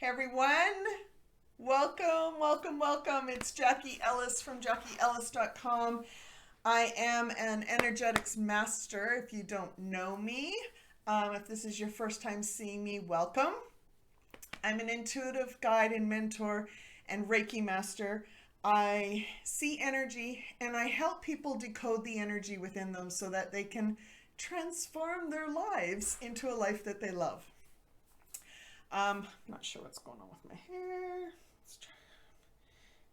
Hey everyone, welcome. It's Jackie Ellis from JackieEllis.com. I am an energetics master if you don't know me. If this is your first time seeing me, welcome. I'm an intuitive guide and mentor and Reiki master. I see energy and I help people decode the energy within them so that they can transform their lives into a life that they love. Not sure what's going on with my hair. Let's try.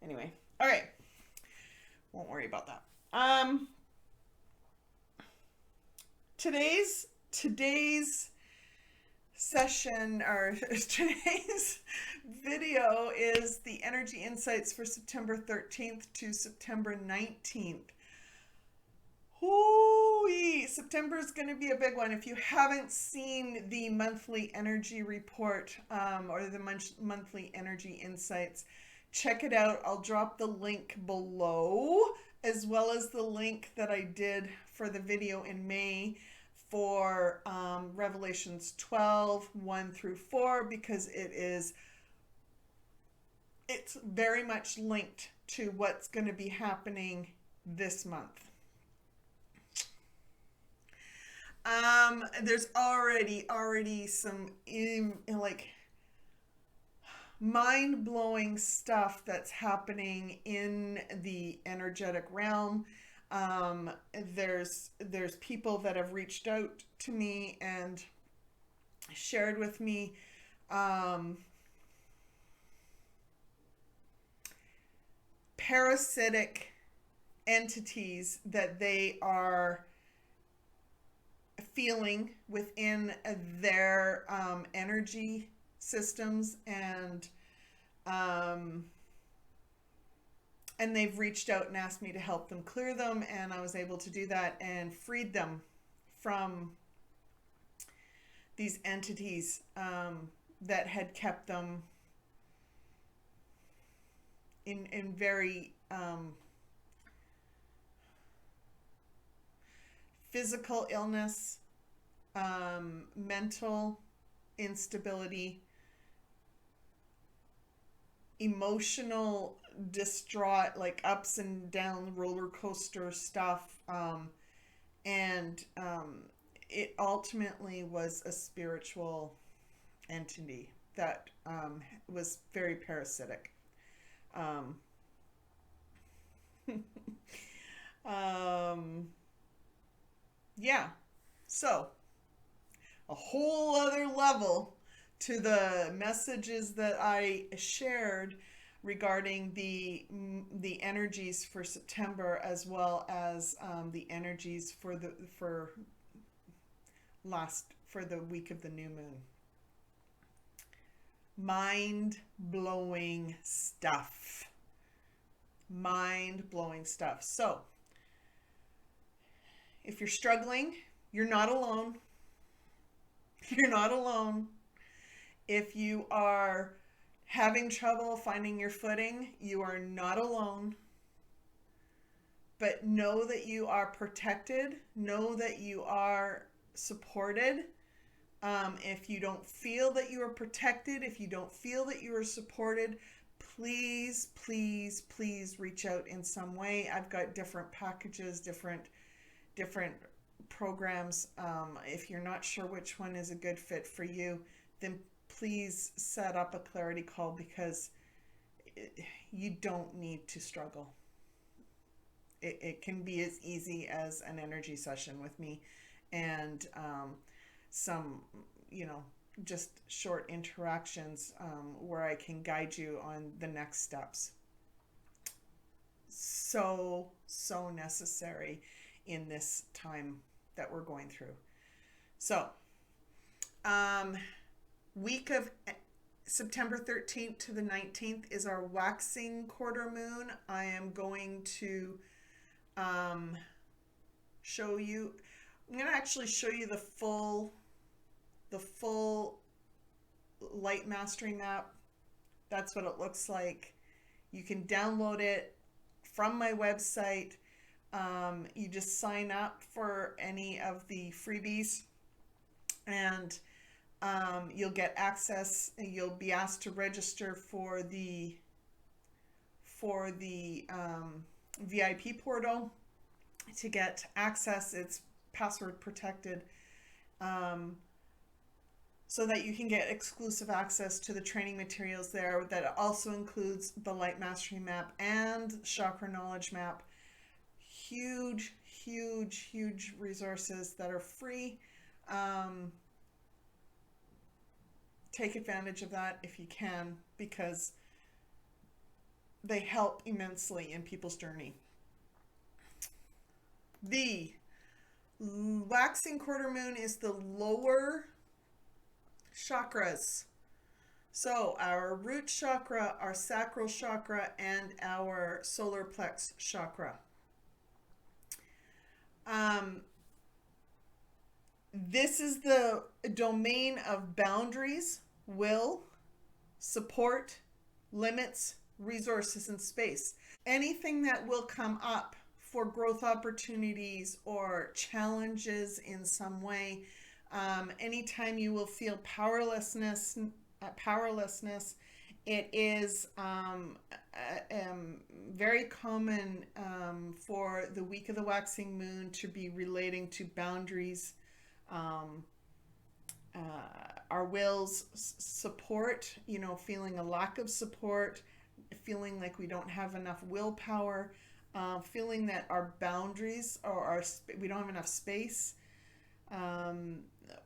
Anyway, all right. Won't worry about that. Today's session or today's video is the energy insights for September 13th to September 19th. Ooh, September is going to be a big one. If you haven't seen the monthly energy report or the monthly energy insights, check it out. I'll drop the link below, as well as the link that I did for the video in May for Revelations 12, 1 through 4, because it's very much linked to what's going to be happening this month. There's already some like mind-blowing stuff that's happening in the energetic realm. There's people that have reached out to me and shared with me parasitic entities that they are feeling within their energy systems, and they've reached out and asked me to help them clear them, and I was able to do that and freed them from these entities that had kept them in very physical illness, mental instability, emotional distraught, like ups and down roller coaster stuff, and it ultimately was a spiritual entity that was very parasitic. Yeah, so a whole other level to the messages that I shared regarding the energies for September, as well as the energies for the week of the new moon. Mind-blowing stuff. Mind-blowing stuff. So if you're struggling, you're not alone. You're not alone. If you are having trouble finding your footing, you are not alone. But know that you are protected. Know that you are supported. If you don't feel that you are protected, if you don't feel that you are supported, please reach out in some way. I've got different packages, different programs. If you're not sure which one is a good fit for you, then please set up a clarity call, because you don't need to struggle. It can be as easy as an energy session with me and some, just short interactions where I can guide you on the next steps. So necessary in this time that we're going through. So, week of September 13th to the 19th is our waxing quarter moon. I am going to show you, I'm going to actually show you the full light mastery map. That's what it looks like. You can download it from my website. You just sign up for any of the freebies, and You'll get access, and you'll be asked to register for the VIP portal to get access. It's password protected, so that you can get exclusive access to the training materials there. That also includes the Light Mastery Map and Chakra Knowledge Map. Huge, huge, huge resources that are free. Take advantage of that if you can, because they help immensely in people's journey. The waxing quarter moon is the lower chakras. So our root chakra, our sacral chakra, and our solar plex chakra. This is the domain of boundaries, will, support, limits, resources, and space. Anything that will come up for growth opportunities or challenges in some way. Anytime you will feel powerlessness, it is very common for the week of the waxing moon to be relating to boundaries, our wills, support, feeling a lack of support, feeling like we don't have enough willpower, feeling that our boundaries or we don't have enough space,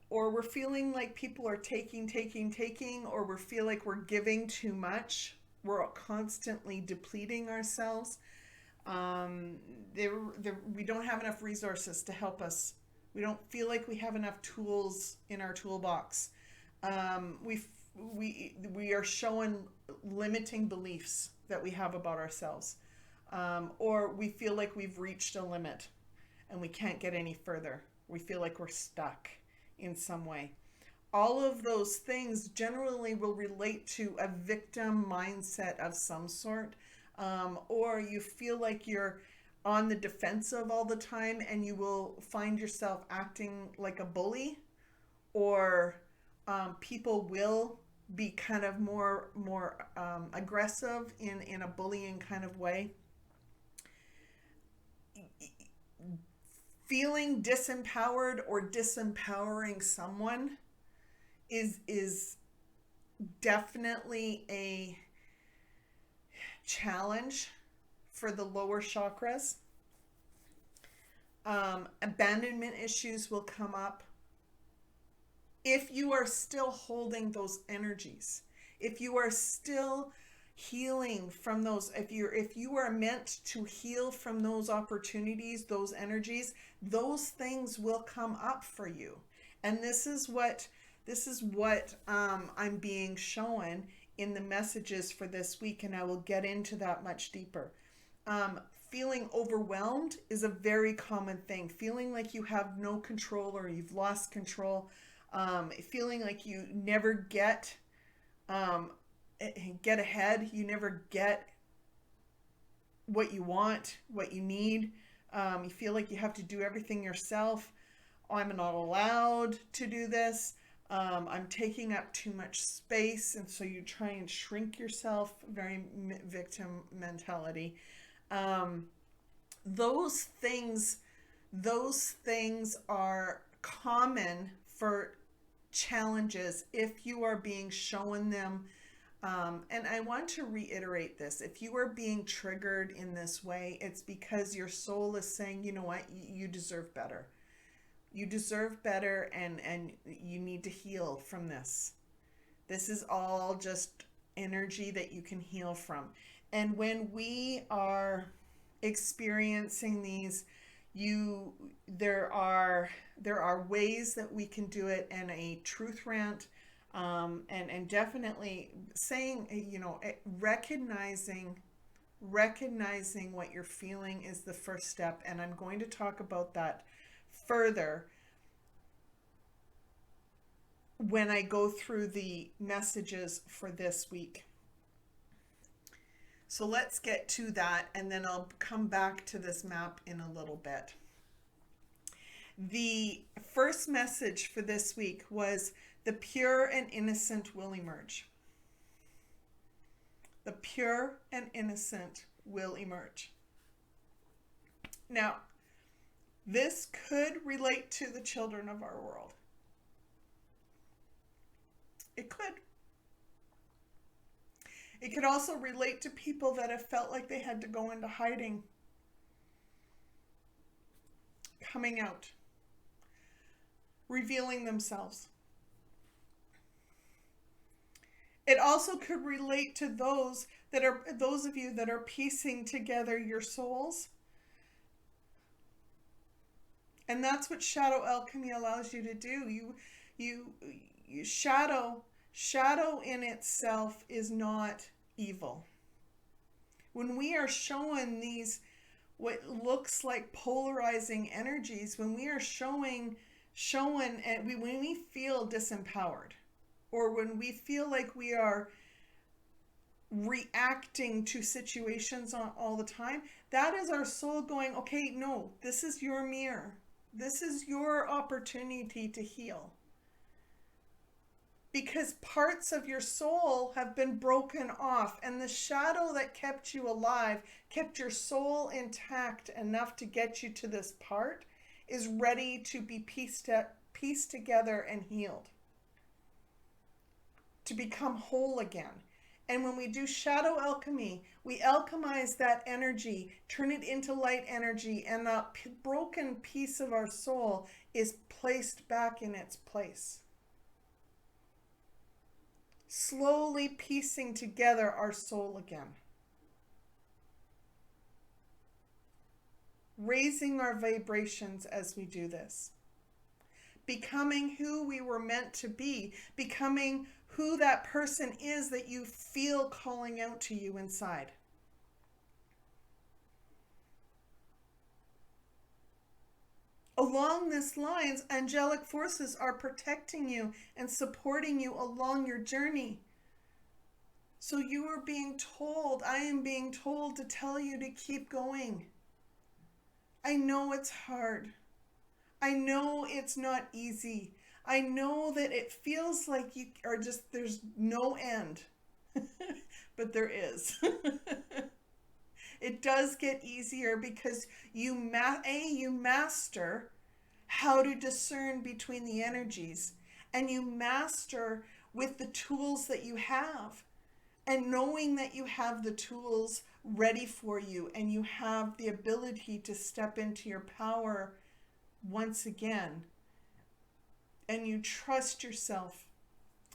or we're feeling like people are taking, or we feel like we're giving too much. We're constantly depleting ourselves. We don't have enough resources to help us. We don't feel like we have enough tools in our toolbox. We are showing limiting beliefs that we have about ourselves. Or we feel like we've reached a limit and we can't get any further. We feel like we're stuck in some way. All of those things generally will relate to a victim mindset of some sort, or you feel like you're on the defensive all the time and you will find yourself acting like a bully, or people will be kind of more aggressive in a bullying kind of way. Feeling disempowered or disempowering someone is definitely a challenge for the lower chakras. Abandonment issues will come up. If you are still holding those energies, if you are still healing from those, if you are meant to heal from those opportunities, those energies, those things will come up for you. And this is what I'm being shown in the messages for this week, and I will get into that much deeper. Feeling overwhelmed is a very common thing. Feeling like you have no control or you've lost control. Feeling like you never get ahead. You never get what you want, what you need. You feel like you have to do everything yourself. I'm not allowed to do this. I'm taking up too much space, and so you try and shrink yourself. Very victim mentality. Those things are common for challenges if you are being shown them. And I want to reiterate this. If you are being triggered in this way, it's because your soul is saying, you know what, you deserve better. You deserve better, and you need to heal from this. This is all just energy that you can heal from. And when we are experiencing these, there are ways that we can do it in a truth rant, and definitely saying, recognizing what you're feeling is the first step. And I'm going to talk about that further when I go through the messages for this week. So let's get to that, and then I'll come back to this map in a little bit. The first message for this week was The pure and innocent will emerge. The pure and innocent will emerge. Now, this could relate to the children of our world. It could. It could also relate to people that have felt like they had to go into hiding, coming out, revealing themselves. It also could relate to those of you that are piecing together your souls. And that's what shadow alchemy allows you to do. You shadow in itself is not evil. When we are shown these what looks like polarizing energies, when we are shown and when we feel disempowered, or when we feel like we are reacting to situations all the time, that is our soul going, okay, no, this is your mirror. This is your opportunity to heal. Because parts of your soul have been broken off, and the shadow that kept you alive, kept your soul intact enough to get you to this part, is ready to be pieced together and healed. To become whole again. And when we do shadow alchemy, we alchemize that energy, turn it into light energy, and that broken piece of our soul is placed back in its place. Slowly piecing together our soul again. Raising our vibrations as we do this. Becoming who we were meant to be. Becoming who that person is that you feel calling out to you inside. Along this lines, angelic forces are protecting you and supporting you along your journey. So you are being told, I am being told to tell you to keep going. I know it's hard. I know it's not easy. I know that it feels like you are just, there's no end. But there is. It does get easier because you master how to discern between the energies, and you master with the tools that you have, and knowing that you have the tools ready for you, and you have the ability to step into your power once again, and you trust yourself,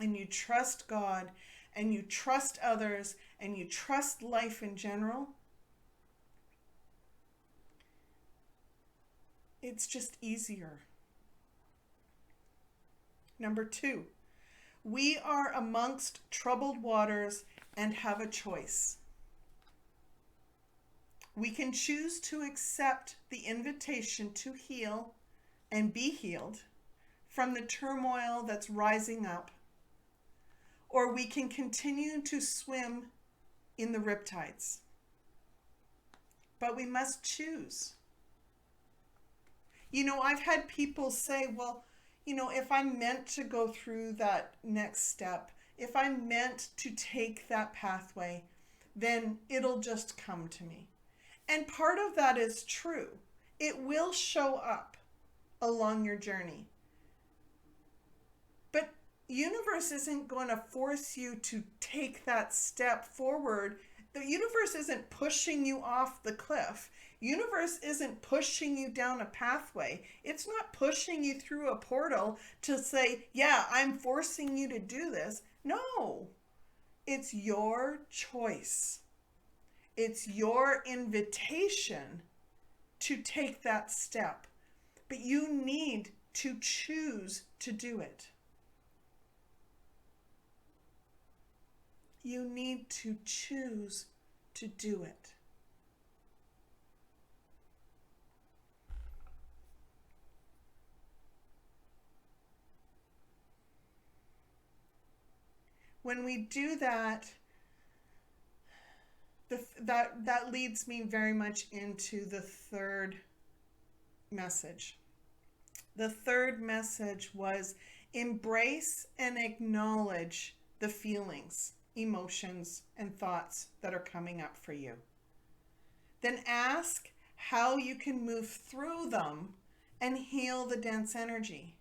and you trust God, and you trust others, and you trust life in general. It's just easier. Number 2, we are amongst troubled waters and have a choice. We can choose to accept the invitation to heal and be healed from the turmoil that's rising up, or we can continue to swim in the riptides. But we must choose. You know, I've had people say, well, you know, if I'm meant to go through that next step, if I'm meant to take that pathway, then it'll just come to me. And part of that is true. It will show up along your journey. But universe isn't going to force you to take that step forward. The universe isn't pushing you off the cliff. Universe isn't pushing you down a pathway. It's not pushing you through a portal to say, yeah, I'm forcing you to do this. No, it's your choice. It's your invitation to take that step. But you need to choose to do it. You need to choose to do it. When we do that, that leads me very much into the third message. The third message was Embrace and acknowledge the feelings, emotions, and thoughts that are coming up for you. Then ask how you can move through them and heal the dense energy.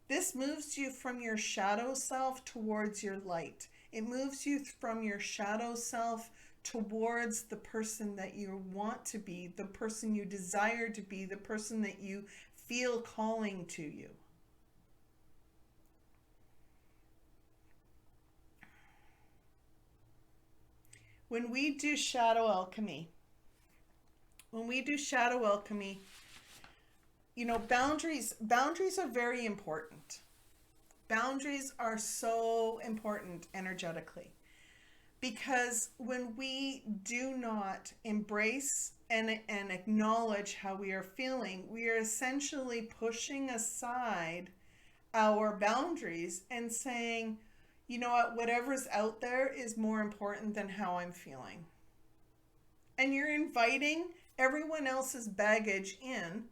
This moves you from your shadow self towards your light. It moves you from your shadow self towards the person that you want to be, the person you desire to be, the person that you feel calling to you. When we do shadow alchemy, you know, boundaries are very important. Boundaries are so important energetically, because when we do not embrace and acknowledge how we are feeling, we are essentially pushing aside our boundaries and saying, you know what, whatever's out there is more important than how I'm feeling. And you're inviting everyone else's baggage in,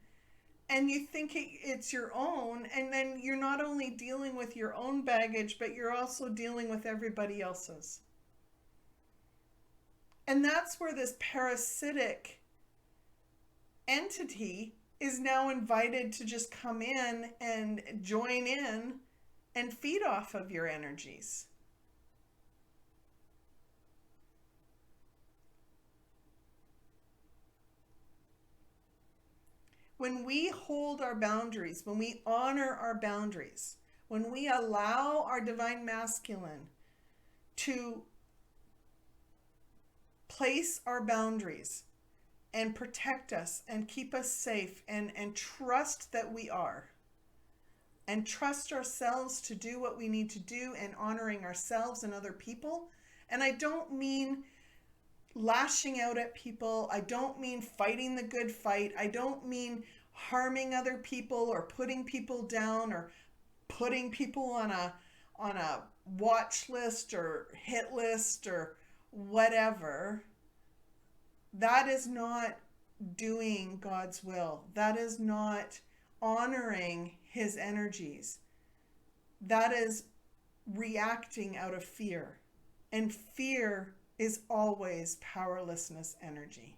and you think it's your own, and then you're not only dealing with your own baggage, but you're also dealing with everybody else's. And that's where this parasitic entity is now invited to just come in and join in and feed off of your energies. When we hold our boundaries, when we honor our boundaries, when we allow our divine masculine to place our boundaries and protect us and keep us safe and trust that we are, and trust ourselves to do what we need to do, and honoring ourselves and other people. And I don't mean lashing out at people. I don't mean fighting the good fight. I don't mean harming other people or putting people down or putting people on a watch list or hit list or whatever. That is not doing God's will. That is not honoring his energies. That is reacting out of fear. And fear is always powerlessness energy.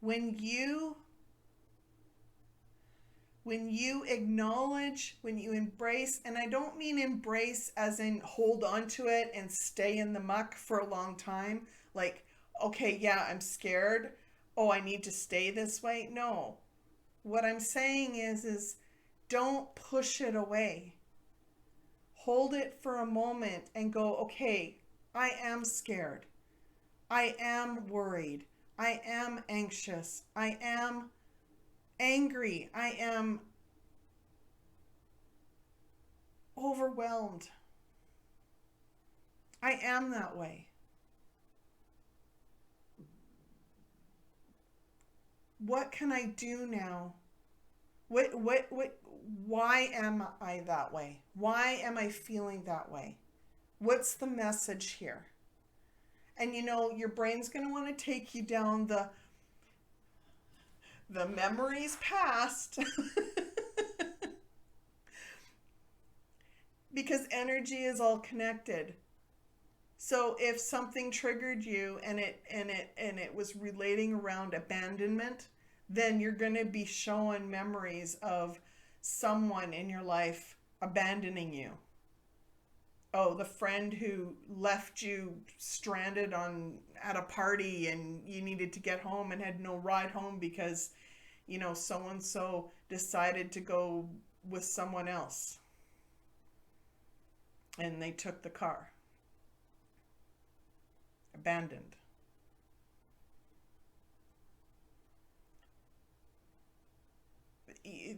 When you acknowledge, when you embrace, and I don't mean embrace as in hold on to it and stay in the muck for a long time, like, okay, yeah, I'm scared. Oh, I need to stay this way. No. What I'm saying is don't push it away. Hold it for a moment and go, okay, I am scared. I am worried. I am anxious. I am angry. I am overwhelmed. I am that way. What can I do now? Why am I that way? Why am I feeling that way? What's the message here? And you know, your brain's going to want to take you down the memories past because energy is all connected. So if something triggered you and it was relating around abandonment, then you're going to be showing memories of someone in your life abandoning you. Oh, the friend who left you stranded at a party and you needed to get home and had no ride home because, you know, so and so decided to go with someone else and they took the car. Abandoned.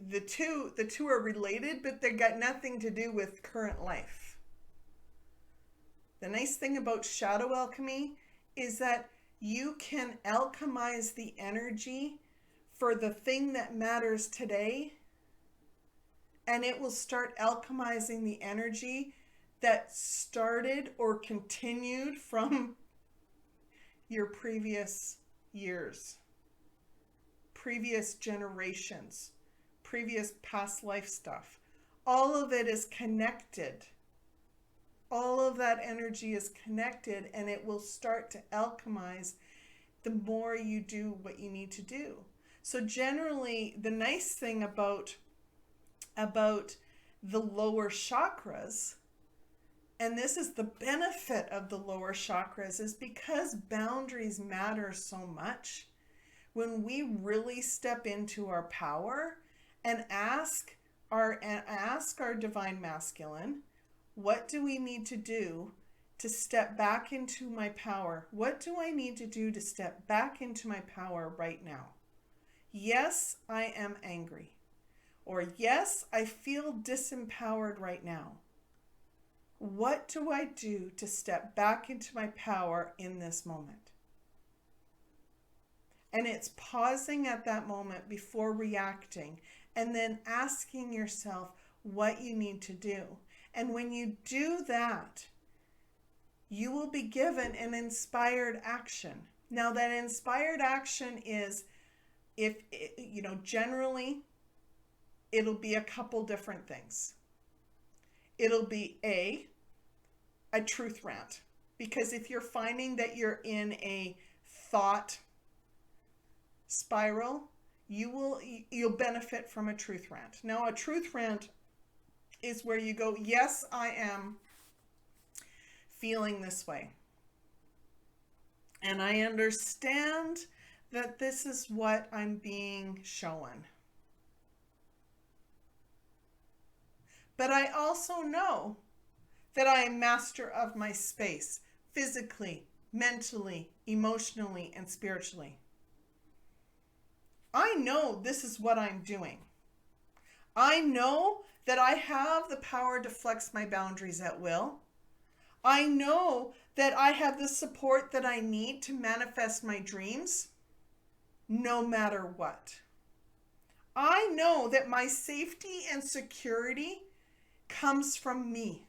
The two are related, but they got nothing to do with current life. The nice thing about shadow alchemy is that you can alchemize the energy for the thing that matters today, and it will start alchemizing the energy that started or continued from your previous years. previous generations, previous past life stuff. All of it is connected. All of that energy is connected, and it will start to alchemize the more you do what you need to do. So generally, the nice thing about the lower chakras, and this is the benefit of the lower chakras, is because boundaries matter so much. When we really step into our power and ask our divine masculine, what do we need to do to step back into my power? What do I need to do to step back into my power right now? Yes, I am angry. Or yes, I feel disempowered right now. What do I do to step back into my power in this moment? And it's pausing at that moment before reacting, and then asking yourself what you need to do. And when you do that, you will be given an inspired action. Now, that inspired action is, generally, it'll be a couple different things. It'll be a truth rant. Because if you're finding that you're in a thought spiral, you'll benefit from a truth rant. Now, a truth rant is where you go, yes, I am feeling this way. And I understand that this is what I'm being shown. But I also know that I am master of my space, physically, mentally, emotionally, and spiritually. I know this is what I'm doing. I know that I have the power to flex my boundaries at will. I know that I have the support that I need to manifest my dreams, no matter what. I know that my safety and security comes from me.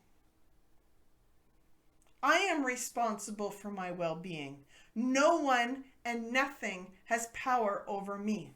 I am responsible for my well-being. No one and nothing has power over me.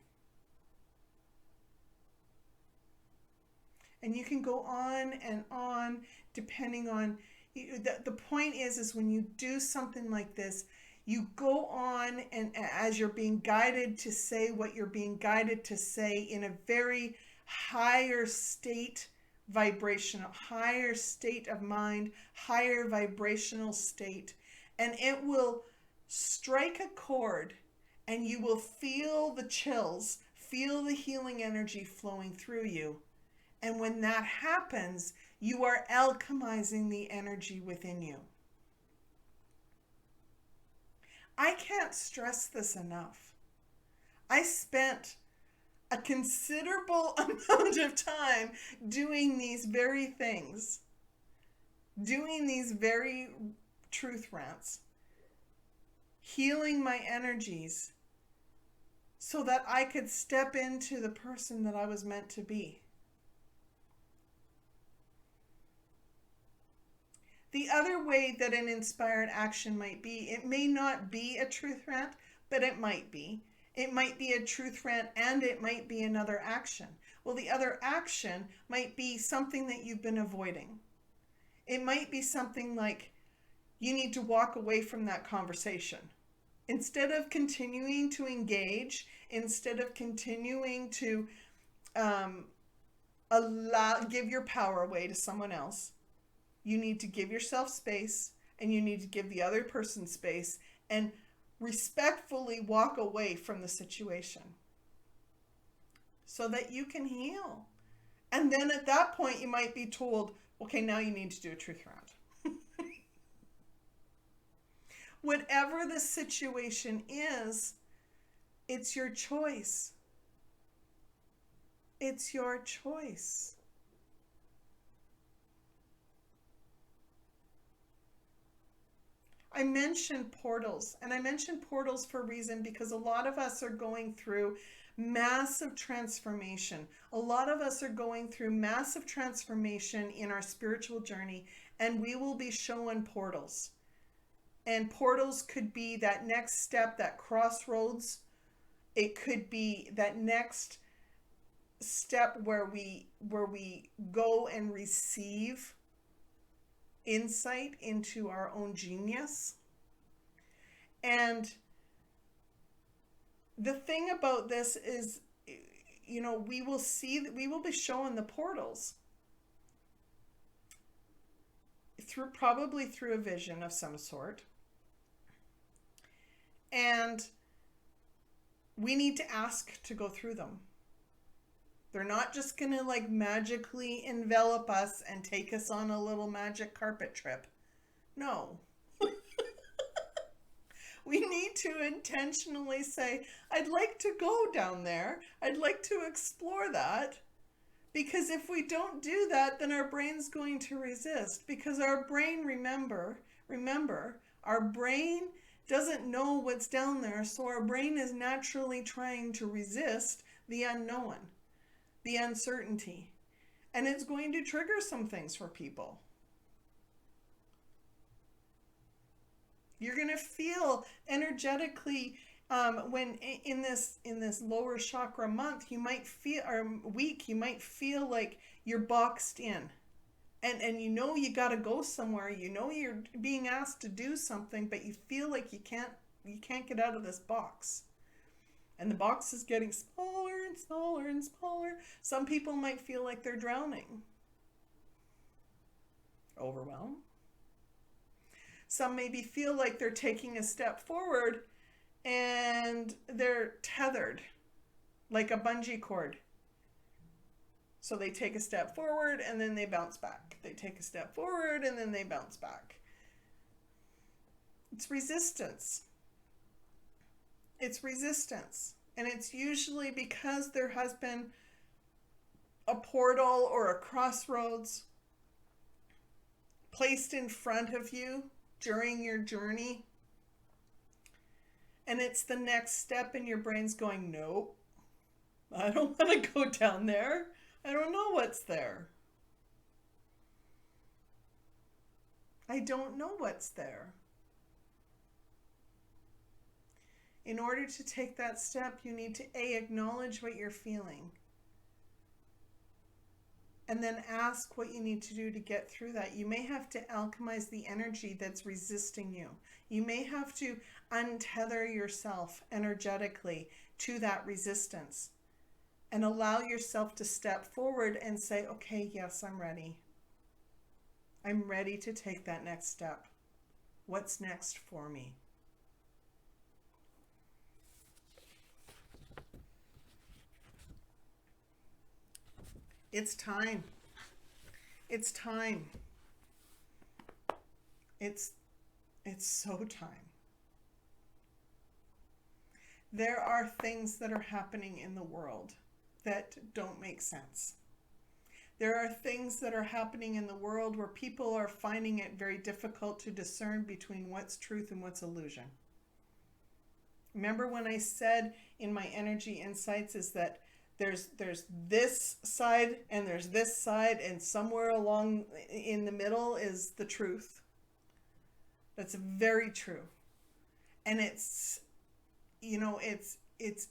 And you can go on and on depending on, the point is when you do something like this, you go on, and as you're being guided to say what you're being guided to say in a very higher state, vibrational, higher state of mind, higher vibrational state, and it will strike a chord, and you will feel the chills, feel the healing energy flowing through you. And when that happens, you are alchemizing the energy within you. I can't stress this enough. I spent a considerable amount of time doing these very things, doing these very truth rants, healing my energies so that I could step into the person that I was meant to be. The other way that an inspired action might be, it may not be a truth rant, but it might be. It might be a truth rant and it might be another action. Well, the other action might be something that you've been avoiding. It might be something like you need to walk away from that conversation. Instead of continuing to engage, instead of continuing to give your power away to someone else, you need to give yourself space, and you need to give the other person space, and respectfully walk away from the situation so that you can heal. And then at that point, you might be told, okay, now you need to do a truth rant. Whatever the situation is, it's your choice. It's your choice. I mentioned portals, and I mentioned portals for a reason, because a lot of us are going through massive transformation. A lot of us are going through massive transformation in our spiritual journey, and we will be shown portals. And portals could be that next step, that crossroads It could be that next step where we go and receive insight into our own genius. And the thing about this is, we will see that we will be shown the portals probably through a vision of some sort. And we need to ask to go through them. They're not just going to like magically envelop us and take us on a little magic carpet trip. No. We need to intentionally say, I'd like to go down there. I'd like to explore that. Because if we don't do that, then our brain's going to resist. Because our brain, remember, our brain doesn't know what's down there. So our brain is naturally trying to resist the unknown, the uncertainty. And it's going to trigger some things for people. You're going to feel energetically when in this lower chakra month, you might feel, or week, you might feel like you're boxed in, and you got to go somewhere. You're being asked to do something, but you feel like you can't get out of this box, and the box is getting smaller and smaller and smaller. Some people might feel like they're drowning, overwhelmed. Some maybe feel like they're taking a step forward and they're tethered like a bungee cord. So they take a step forward and then they bounce back. They take a step forward and then they bounce back. It's resistance. It's resistance. And it's usually because there has been a portal or a crossroads placed in front of you during your journey, and it's the next step, and your brain's going, nope, I don't want to go down there. I don't know what's there. I don't know what's there. In order to take that step, you need to acknowledge what you're feeling, and then ask what you need to do to get through that. You may have to alchemize the energy that's resisting you. You may have to untether yourself energetically to that resistance and allow yourself to step forward and say, okay, yes, I'm ready. I'm ready to take that next step. What's next for me? It's time. It's time. It's so time. There are things that are happening in the world that don't make sense. There are things that are happening in the world where people are finding it very difficult to discern between what's truth and what's illusion. Remember when I said in my energy insights is that there's this side and there's this side, and somewhere along in the middle is the truth. That's very true. And it's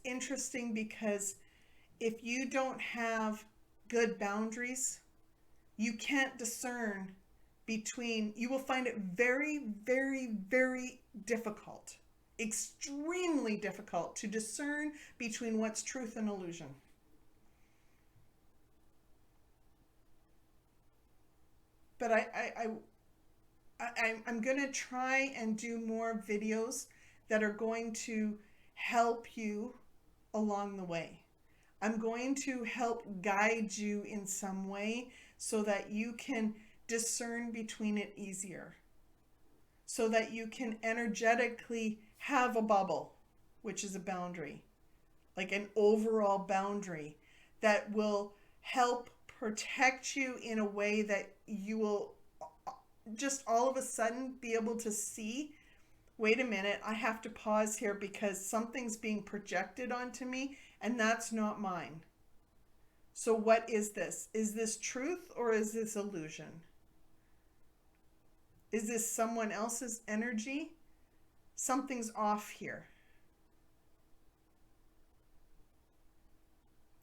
interesting because if you don't have good boundaries, you can't discern between, you will find it very, very, very difficult, extremely difficult to discern between what's truth and illusion. But I'm going to try and do more videos that are going to help you along the way. I'm going to help guide you in some way so that you can discern between it easier. So that you can energetically have a bubble, which is a boundary, like an overall boundary that will help protect you in a way that you will just all of a sudden be able to see, wait a minute, I have to pause here because something's being projected onto me and that's not mine. So what is this? Is this truth or is this illusion? Is this someone else's energy? Something's off here.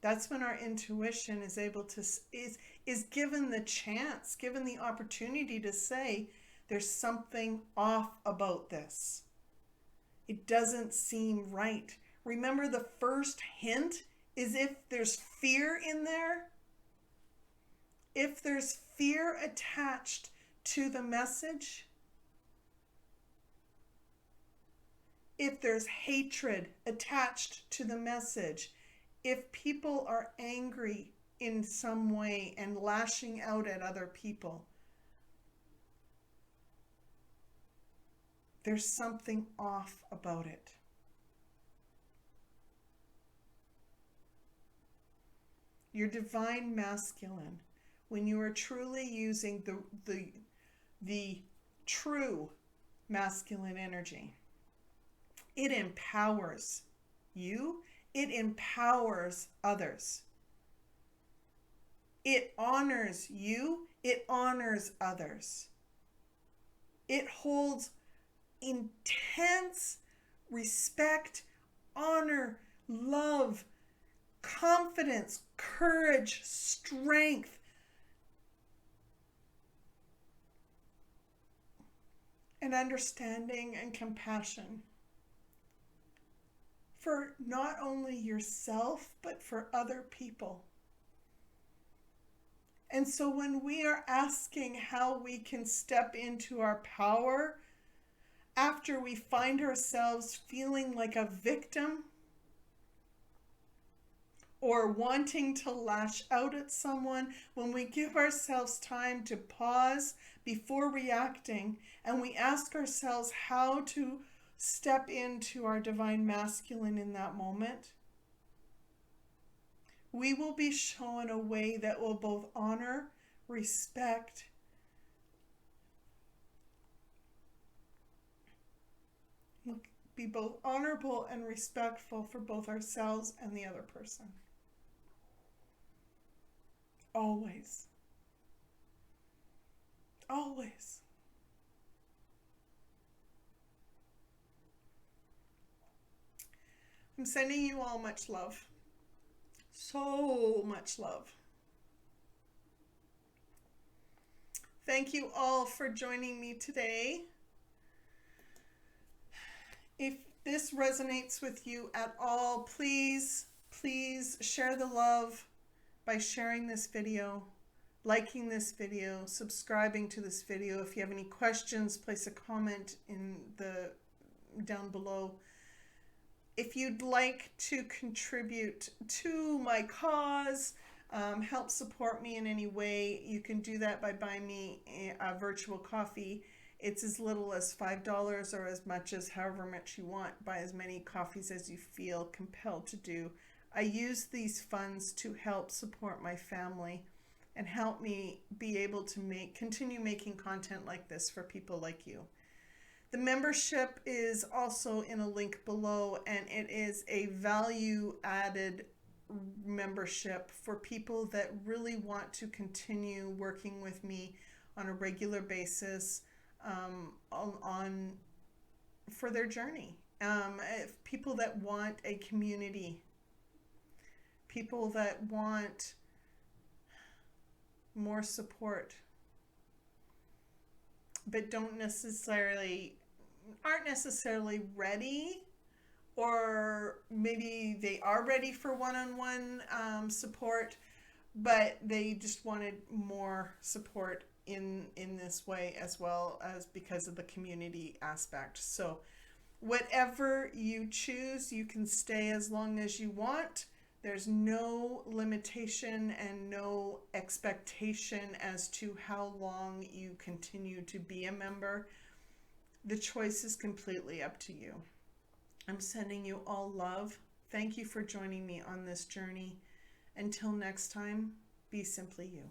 That's when our intuition is able to, is given the chance, given the opportunity to say, there's something off about this. It doesn't seem right. Remember, the first hint is if there's fear in there, if there's fear attached to the message, if there's hatred attached to the message, if people are angry in some way and lashing out at other people, there's something off about it. Your divine masculine, when you are truly using the true masculine energy, it empowers you, it empowers others. It honors you, it honors others. It holds intense respect, honor, love, confidence, courage, strength, and understanding and compassion for not only yourself, but for other people. And so when we are asking how we can step into our power after we find ourselves feeling like a victim or wanting to lash out at someone, when we give ourselves time to pause before reacting and we ask ourselves how to step into our divine masculine in that moment, we will be shown a way that will both honor, respect, be both honorable and respectful for both ourselves and the other person. Always. Always. I'm sending you all much love. So much love. Thank you all for joining me today. If this resonates with you at all, please share the love by sharing this video, liking this video, subscribing to this video. If you have any questions, place a comment down below. If you'd like to contribute to my cause, help support me in any way, you can do that by buying me a virtual coffee. It's as little as $5 or as much as however much you want. Buy as many coffees as you feel compelled to do. I use these funds to help support my family and help me be able to continue making content like this for people like you. The membership is also in a link below, and it is a value-added membership for people that really want to continue working with me on a regular basis for their journey. People that want a community, people that want more support, but aren't necessarily ready, or maybe they are ready for one-on-one support, but they just wanted more support in this way as well, as because of the community aspect. So whatever you choose, you can stay as long as you want. There's no limitation and no expectation as to how long you continue to be a member. The choice is completely up to you. I'm sending you all love. Thank you for joining me on this journey. Until next time, be simply you.